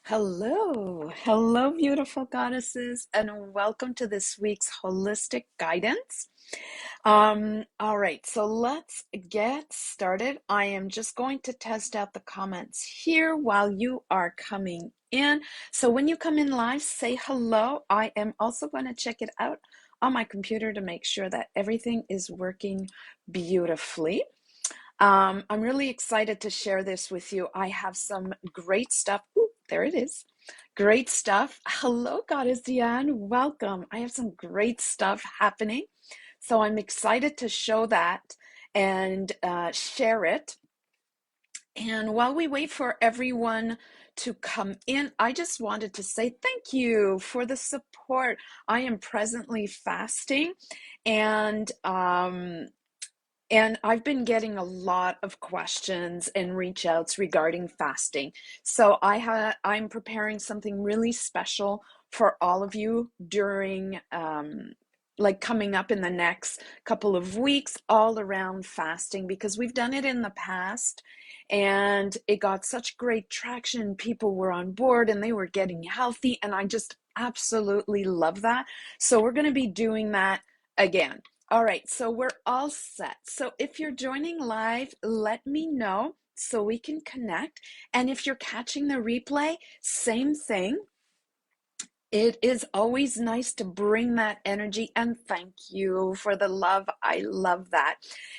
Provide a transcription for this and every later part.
Hello, beautiful goddesses, and welcome to this week's holistic guidance. All right, so let's get started. I am just going to test out the comments here while you are coming in. So when you come in live, say hello. I am also going to check it out on my computer to make sure that everything is working beautifully. I'm really excited to share this with you. I have some great stuff. Ooh, there it is. Great stuff. Hello, Goddess Diane. Welcome. I have some great stuff happening. So I'm excited to show that and share it. And while we wait for everyone to come in, I just wanted to say thank you for the support. I am presently fasting and I've been getting a lot of questions and reach outs regarding fasting. So I'm preparing something really special for all of you during like coming up in the next couple of weeks all around fasting, because we've done it in the past and it got such great traction. People were on board and they were getting healthy, and I just absolutely love that. So we're going to be doing that again. All right, so we're all set. So if you're joining live, let me know so we can connect. And if you're catching the replay, same thing. It is always nice to bring that energy, and thank you for the love. I love that.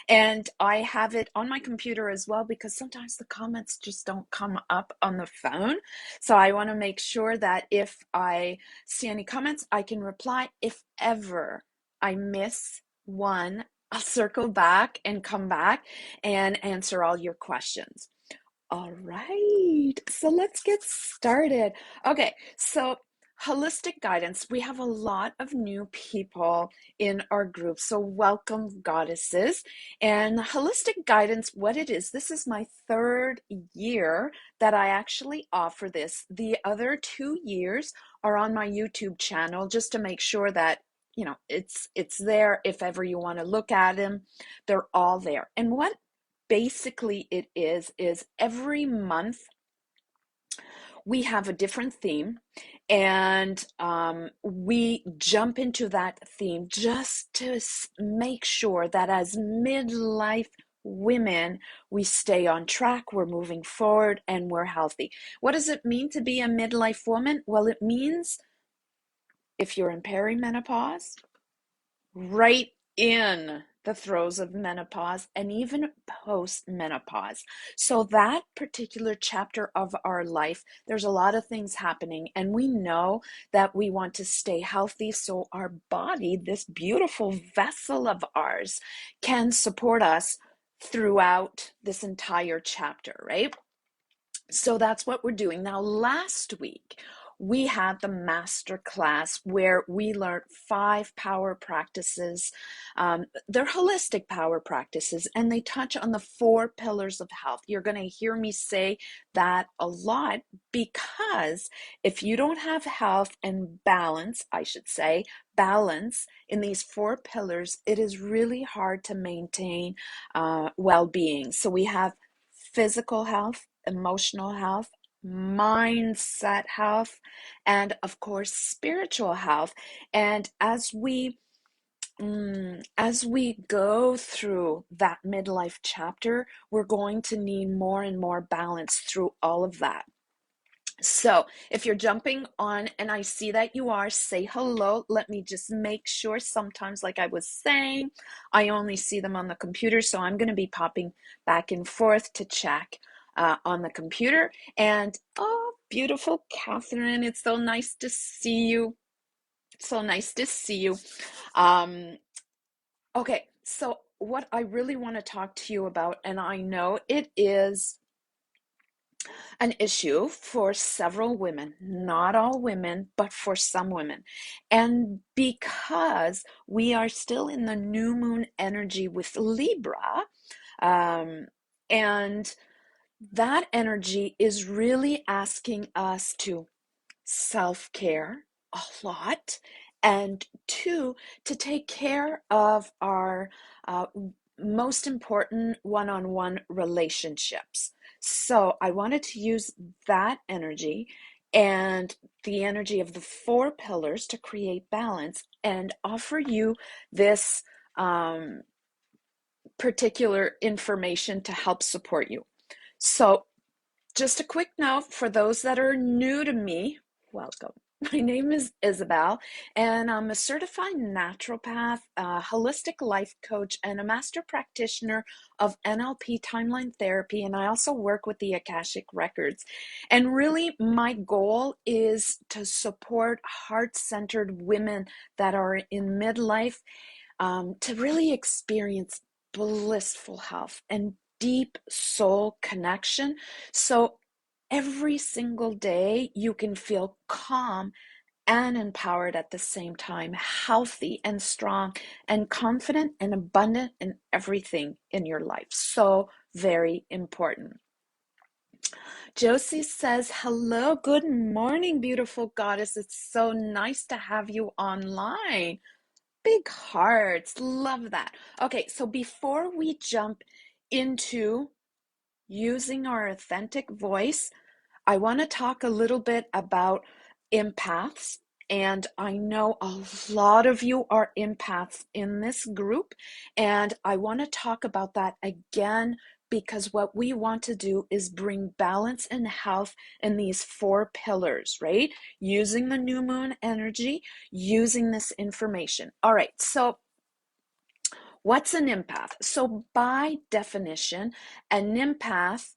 And I have it on my computer as well, because sometimes the comments just don't come up on the phone. So I want to make sure that if I see any comments, I can reply. If ever I miss one, I'll circle back and come back and answer all your questions. All right, so let's get started. Okay, so holistic guidance, we have a lot of new people in our group. So welcome, goddesses. And holistic guidance, what it is, this is my third year that I actually offer this. The other 2 years are on my YouTube channel, just to make sure that it's there. If ever you want to look at them, they're all there. And what basically it is every month we have a different theme, and we jump into that theme just to make sure that as midlife women, we stay on track, we're moving forward, and we're healthy. What does it mean to be a midlife woman? Well, it means if you're in perimenopause, right in the throes of menopause, and even post-menopause. So that particular chapter of our life, there's a lot of things happening, and we know that we want to stay healthy so our body, this beautiful vessel of ours, can support us throughout this entire chapter, right? So that's what we're doing. Now, last week, we had the master class where we learned 5 power practices. They're holistic power practices, and they touch on the 4 pillars of health. You're going to hear me say that a lot, because if you don't have health and balance, I should say, balance in these 4 pillars, it is really hard to maintain well-being. So we have physical health, emotional health, mindset health, and of course spiritual health. And as we go through that midlife chapter, we're going to need more and more balance through all of that. So if you're jumping on and I see that you are, say hello. Let me just make sure. Sometimes, like I was saying, I only see them on the computer, so I'm going to be popping back and forth to check on the computer. And oh, beautiful Catherine, it's so nice to see you. So nice to see you. Okay, so what I really want to talk to you about, and I know it is an issue for several women, not all women, but for some women. And because we are still in the new moon energy with Libra, um, and that energy is really asking us to self-care a lot, and 2, to take care of our most important one-on-one relationships. So I wanted to use that energy and the energy of the four pillars to create balance and offer you this particular information to help support you. So, just a quick note for those that are new to me, welcome. My name is Isabelle, and I'm a certified naturopath, a holistic life coach, and a master practitioner of NLP timeline therapy. And I also work with the Akashic Records. And really, my goal is to support heart centered women that are in midlife to really experience blissful health and deep soul connection. So every single day you can feel calm and empowered at the same time, healthy and strong and confident and abundant in everything in your life. So very important. Josie says, hello, good morning, beautiful goddess. It's so nice to have you online. Big hearts, love that. Okay, so before we jump into using our authentic voice, I want to talk a little bit about empaths. And I know a lot of you are empaths in this group. And I want to talk about that again because what we want to do is bring balance and health in these four pillars, right? Using the new moon energy, using this information. All right, so what's an empath? So by definition, an empath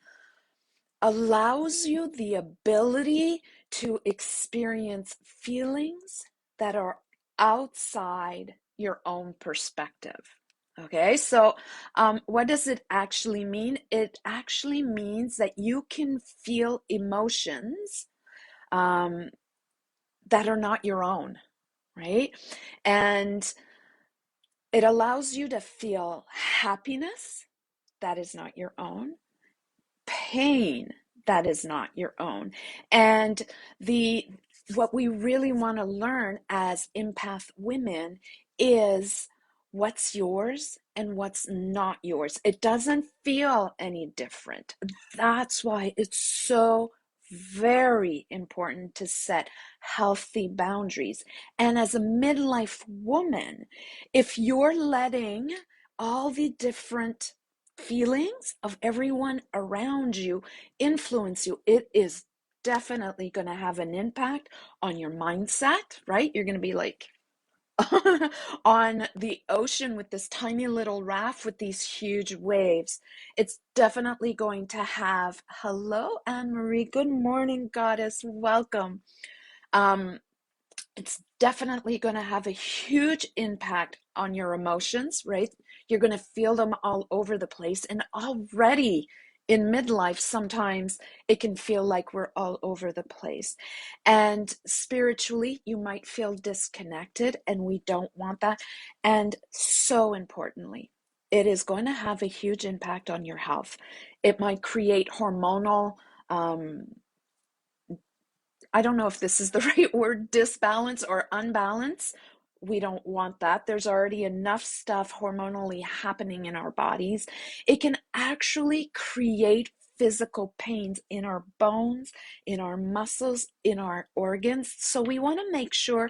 allows you the ability to experience feelings that are outside your own perspective. Okay, so what does it actually mean? It actually means that you can feel emotions um, that are not your own, right? And it allows you to feel happiness that is not your own, pain that is not your own. And the what we really want to learn as empath women is what's yours and what's not yours. It doesn't feel any different. That's why it's so very important to set healthy boundaries. And as a midlife woman, if you're letting all the different feelings of everyone around you influence you, it is definitely going to have an impact on your mindset, right? You're going to be like on the ocean with this tiny little raft with these huge waves. It's definitely going to have, hello, Anne Marie. Good morning, goddess. Welcome. It's definitely going to have a huge impact on your emotions, right? You're going to feel them all over the place. And already in midlife, sometimes it can feel like we're all over the place. And spiritually, you might feel disconnected, and we don't want that. And so importantly, it is going to have a huge impact on your health. It might create hormonal I don't know if this is the right word, disbalance or unbalance. We don't want that. There's already enough stuff hormonally happening in our bodies. It can actually create physical pains in our bones, in our muscles, in our organs. So we want to make sure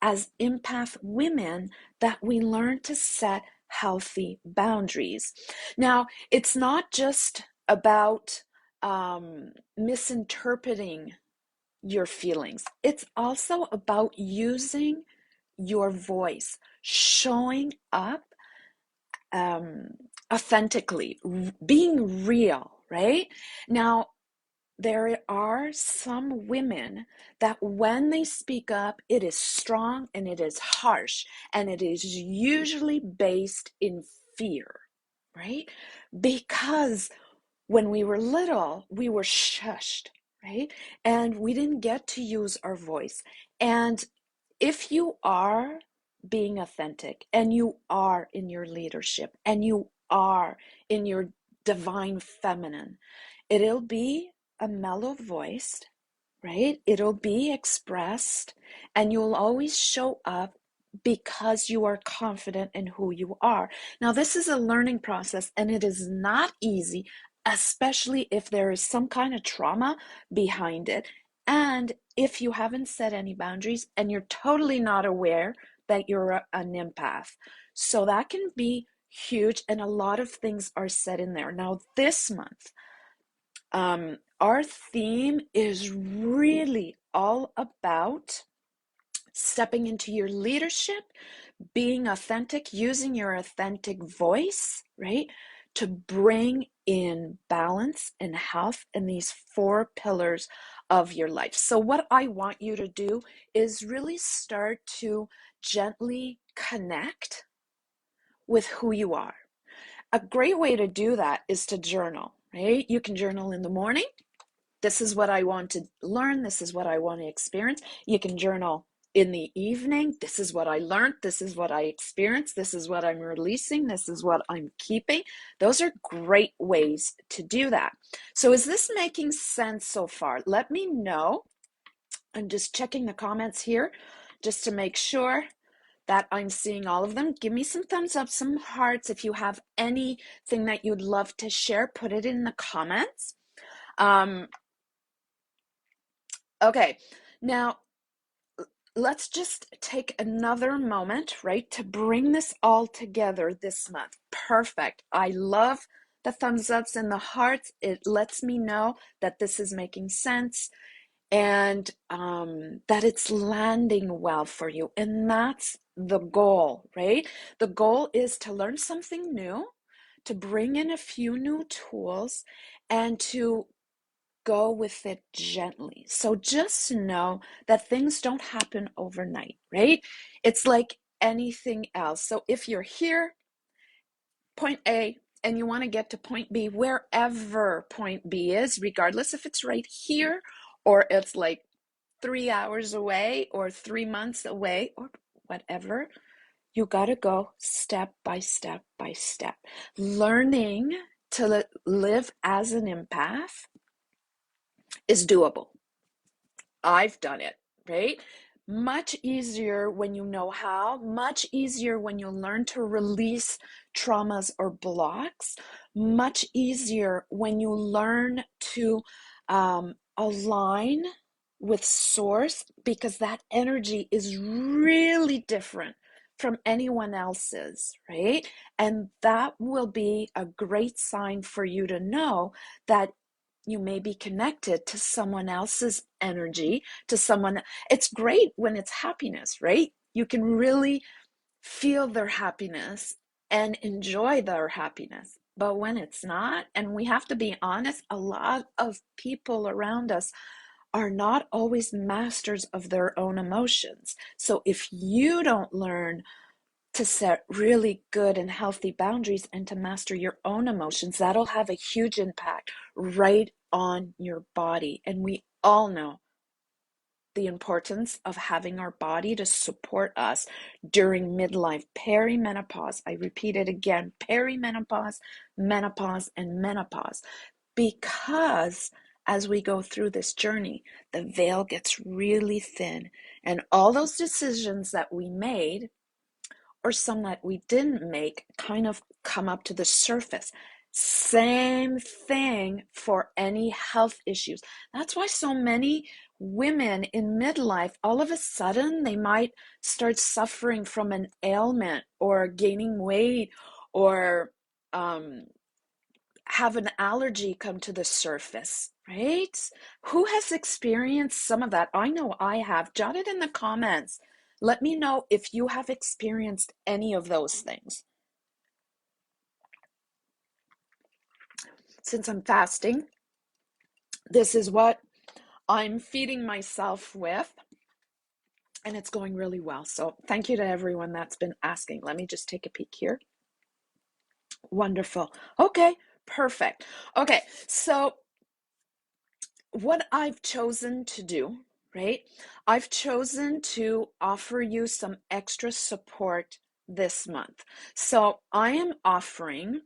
as empath women that we learn to set healthy boundaries. Now, it's not just about misinterpreting your feelings. It's also about using your voice, showing up authentically, being real, right? Now, there are some women that when they speak up, it is strong and it is harsh, and it is usually based in fear, right? Because when we were little, we were shushed, right? And we didn't get to use our voice. And if you are being authentic and you are in your leadership and you are in your divine feminine, it'll be a mellow voice, right? It'll be expressed and you'll always show up because you are confident in who you are. Now, this is a learning process and it is not easy, especially if there is some kind of trauma behind it. And if you haven't set any boundaries and you're totally not aware that you're an empath, so that can be huge. And a lot of things are set in there. Now, this month, our theme is really all about stepping into your leadership, being authentic, using your authentic voice, right? To bring in balance and health in these 4 pillars of your life. So what I want you to do is really start to gently connect with who you are. A great way to do that is to journal, right? You can journal in the morning. This is what I want to learn. This is what I want to experience. You can journal in the evening. This is what I learned. This is what I experienced. This is what I'm releasing. This is what I'm keeping. Those are great ways to do that. So is this making sense so far? Let me know. I'm just checking the comments here just to make sure that I'm seeing all of them. Give me some thumbs up, some hearts. If you have anything that you'd love to share, put it in the comments. Okay, now let's just take another moment, right, to bring this all together this month. Perfect. I love the thumbs ups and the hearts. It lets me know that this is making sense and that it's landing well for you. And that's the goal, right? The goal is to learn something new, to bring in a few new tools, and to go with it gently. So just know that things don't happen overnight, right? It's like anything else. So if you're here, point A, and you want to get to point B, wherever point B is, regardless if it's right here or it's like 3 hours away or 3 months away or whatever, you got to go step by step by step. Learning to live as an empath is doable. I've done it, right? Much easier when you know how, much easier when you learn to release traumas or blocks, much easier when you learn to align with source, because that energy is really different from anyone else's, right? And that will be a great sign for you to know that you may be connected to someone else's energy, to someone. It's great when it's happiness, right? You can really feel their happiness and enjoy their happiness. But when it's not, and we have to be honest, a lot of people around us are not always masters of their own emotions. So if you don't learn to set really good and healthy boundaries and to master your own emotions, that'll have a huge impact right on your body. And we all know the importance of having our body to support us during midlife, perimenopause. I repeat it again, perimenopause, menopause, and menopause. Because as we go through this journey, the veil gets really thin, and all those decisions that we made or some that we didn't make kind of come up to the surface. Same thing for any health issues. That's why so many women in midlife, all of a sudden, they might start suffering from an ailment or gaining weight or have an allergy come to the surface, right? Who has experienced some of that? I know I have. Jot it in the comments. Let me know if you have experienced any of those things. Since I'm fasting, this is what I'm feeding myself with, and it's going really well. So thank you to everyone that's been asking. Let me just take a peek here. Wonderful. Okay, perfect. Okay, so what I've chosen to do, right? I've chosen to offer you some extra support this month. So I am offering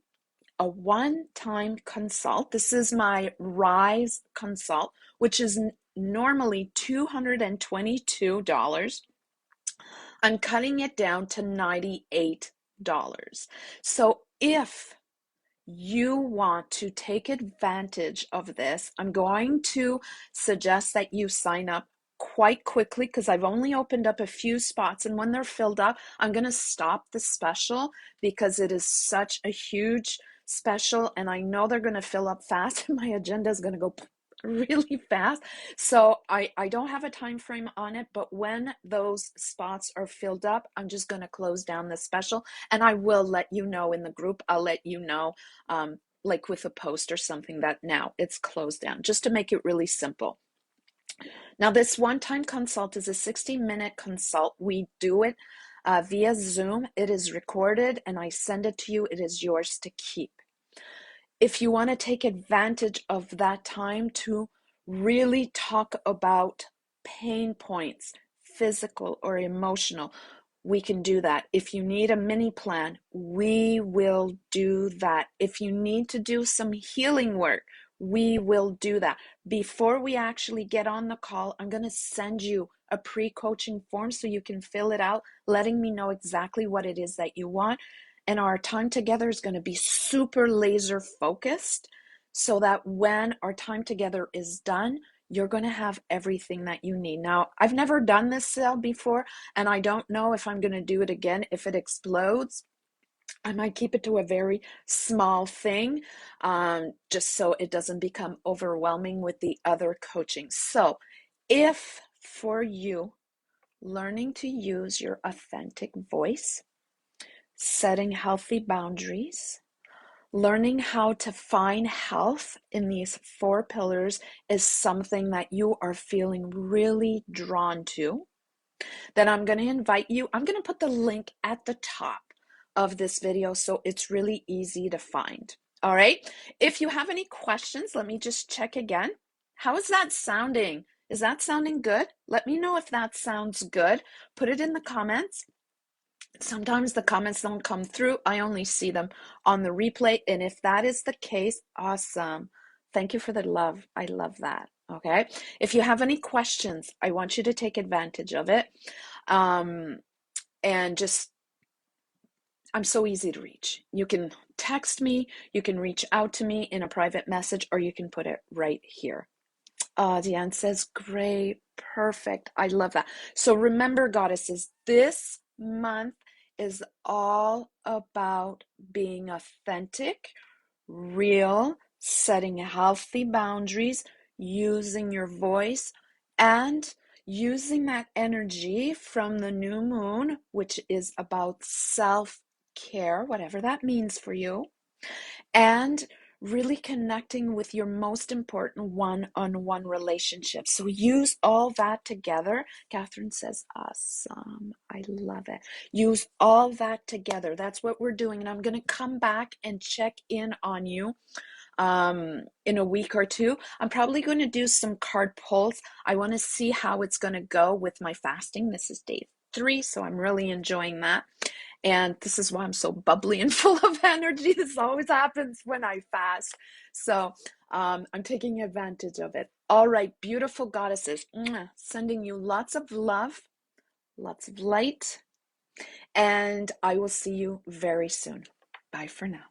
a one-time consult. This is my Rise consult, which is normally $222. I'm cutting it down to $98. So if you want to take advantage of this. I'm going to suggest that you sign up quite quickly because I've only opened up a few spots, and when they're filled up, I'm going to stop the special because it is such a huge special, and I know they're going to fill up fast and my agenda is going to go really fast. So I don't have a time frame on it, but when those spots are filled up, I'm just going to close down the special, and I will let you know in the group. I'll let you know, like with a post or something, that now it's closed down, just to make it really simple. Now, this one-time consult is a 60-minute consult. We do it via Zoom. It is recorded and I send it to you. It is yours to keep. If you want to take advantage of that time to really talk about pain points, physical or emotional, we can do that. If you need a mini plan, we will do that. If you need to do some healing work, we will do that. Before we actually get on the call, I'm going to send you a pre-coaching form so you can fill it out, letting me know exactly what it is that you want. And our time together is going to be super laser focused so that when our time together is done, you're going to have everything that you need. Now, I've never done this sale before, and I don't know if I'm going to do it again. If it explodes, I might keep it to a very small thing, just so it doesn't become overwhelming with the other coaching. So if for you, learning to use your authentic voice, setting healthy boundaries, learning how to find health in these 4 pillars is something that you are feeling really drawn to, then I'm going to invite you. I'm going to put the link at the top of this video so it's really easy to find. All right. If you have any questions, let me just check again. How is that sounding? Is that sounding good? Let me know if that sounds good. Put it in the comments. Sometimes the comments don't come through. I only see them on the replay. And if that is the case, awesome. Thank you for the love. I love that. Okay. If you have any questions, I want you to take advantage of it. And just, I'm so easy to reach. You can text me, you can reach out to me in a private message, or you can put it right here. Deanne says, great, perfect. I love that. So remember, goddesses, this month is all about being authentic, real, setting healthy boundaries, using your voice, and using that energy from the new moon, which is about self-care, whatever that means for you, and really connecting with your most important one-on-one relationship. So use all that together. Catherine says, awesome. I love it. Use all that together. That's what we're doing. And I'm going to come back and check in on you in a week or two. I'm probably going to do some card pulls. I want to see how it's going to go with my fasting. This is day 3, so I'm really enjoying that. And this is why I'm so bubbly and full of energy. This always happens when I fast. So I'm taking advantage of it. All right, beautiful goddesses. Sending you lots of love, lots of light, and I will see you very soon. Bye for now.